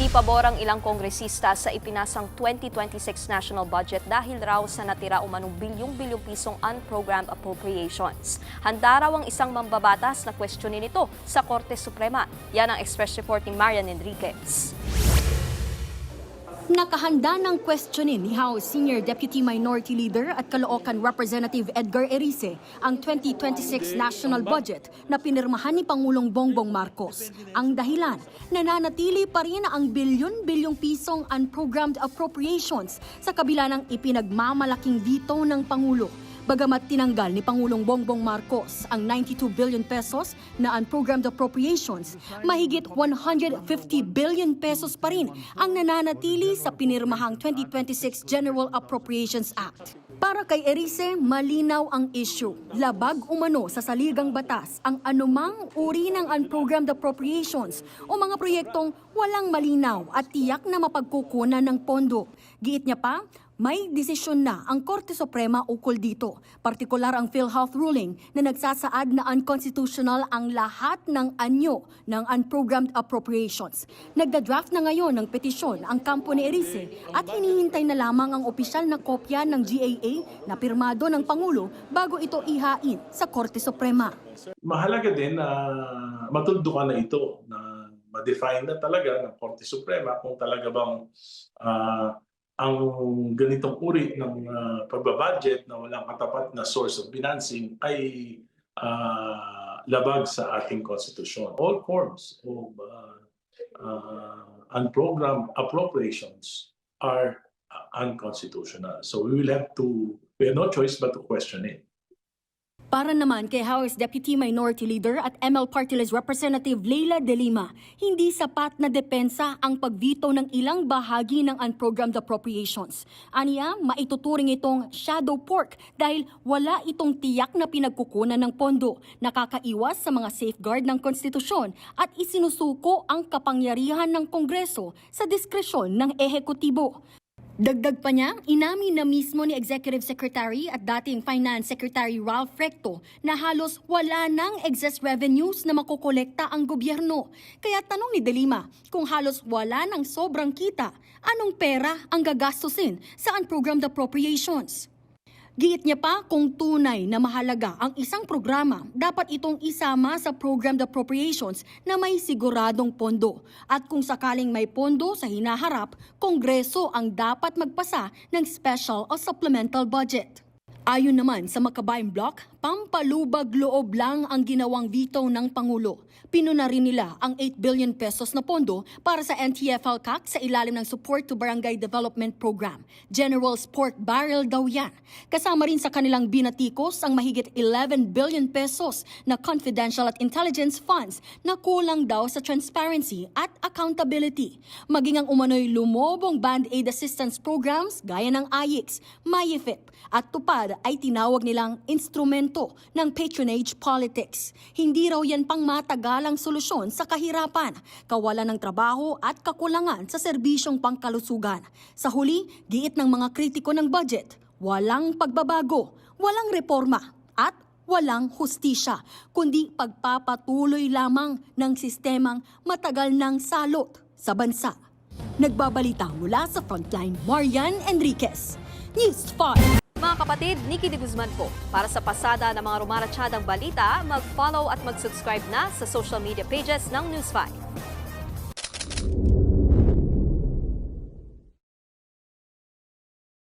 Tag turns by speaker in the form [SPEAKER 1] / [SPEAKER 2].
[SPEAKER 1] Hindi pabor ang ilang kongresista sa ipinasang 2026 national budget dahil raw sa natira umanong bilyong-bilyong pisong unprogrammed appropriations. Handa raw ang isang mambabatas na questionin ito sa Korte Suprema. Yan ang Express Report ni Marian Enriquez.
[SPEAKER 2] Nakahanda ng questionin ni House Senior Deputy Minority Leader at Caloocan Representative Edgar Erice ang 2026 national budget na pinirmahan ni Pangulong Bongbong Marcos. Ang dahilan, nananatili pa rin ang bilyon-bilyong pisong unprogrammed appropriations sa kabila ng ipinagmamalaking veto ng Pangulo. Bagamat tinanggal ni Pangulong Bongbong Marcos ang 92 billion pesos na unprogrammed appropriations, mahigit 150 billion pesos pa rin ang nananatili sa pinirmahang 2026 General Appropriations Act. Para kay Erice, malinaw ang issue. Labag umano sa saligang batas ang anumang uri ng unprogrammed appropriations o mga proyektong walang malinaw at tiyak na mapagkukunan ng pondo. Giit niya pa, may desisyon na ang Korte Suprema ukol dito, partikular ang PhilHealth ruling na nagsasaad na unconstitutional ang lahat ng anyo ng unprogrammed appropriations. Nagda-draft na ngayon ng petisyon ang kampo ni Erice at hinihintay na lamang ang opisyal na kopya ng GAA na pirmado ng Pangulo bago ito ihain sa Korte Suprema.
[SPEAKER 3] Mahalaga din na matuldukan na ito, na ma-define na talaga ng Korte Suprema kung talaga bang ang ganitong uri ng pagbabudget na walang katapat na source of financing ay labag sa ating konstitusyon. All forms of unprogrammed appropriations are unconstitutional. So we have no choice but to question it.
[SPEAKER 2] Para naman kay House Deputy Minority Leader at ML Party List Representative Leila De Lima, hindi sapat na depensa ang pagvito ng ilang bahagi ng unprogrammed appropriations. Aniya, maituturing itong shadow pork dahil wala itong tiyak na pinagkukunan ng pondo, nakakaiwas sa mga safeguard ng konstitusyon at isinusuko ang kapangyarihan ng Kongreso sa diskresyon ng ehekutibo. Dagdag pa niya, inamin na mismo ni Executive Secretary at dating Finance Secretary Ralph Recto na halos wala nang excess revenues na makokolekta ang gobyerno. Kaya tanong ni De Lima, kung halos wala nang sobrang kita, anong pera ang gagastusin sa unprogrammed appropriations? Giit niya pa kung tunay na mahalaga ang isang programa, dapat itong isama sa programmed appropriations na may siguradong pondo. At kung sakaling may pondo sa hinaharap, Kongreso ang dapat magpasa ng special o supplemental budget. Ayon naman sa Makabayan Bloc, pampalubag loob lang ang ginawang veto ng Pangulo. Pinuna rin nila ang 8 billion pesos na pondo para sa NTF-LCAC sa ilalim ng Support to Barangay Development Program. General's Pork Barrel daw yan. Kasama rin sa kanilang binatikos ang mahigit 11 billion pesos na confidential at intelligence funds na kulang daw sa transparency at accountability. Maging ang umano'y lumobong band-aid assistance programs gaya ng AYIX, MAYIFIP at TUPAD ay tinawag nilang instrumento ng patronage politics. Hindi raw yan pang matagalang solusyon sa kahirapan, kawalan ng trabaho at kakulangan sa serbisyong pangkalusugan. Sa huli, giit ng mga kritiko ng budget, walang pagbabago, walang reforma at walang hustisya, kundi pagpapatuloy lamang ng sistemang matagal ng salot sa bansa. Nagbabalita mula sa Frontline, Marian Enriquez, News 5.
[SPEAKER 1] Mga kapatid, Nikki de Guzman po. Para sa pasada ng mga rumaratsyadang balita, mag-follow at mag-subscribe na sa social media pages ng News 5.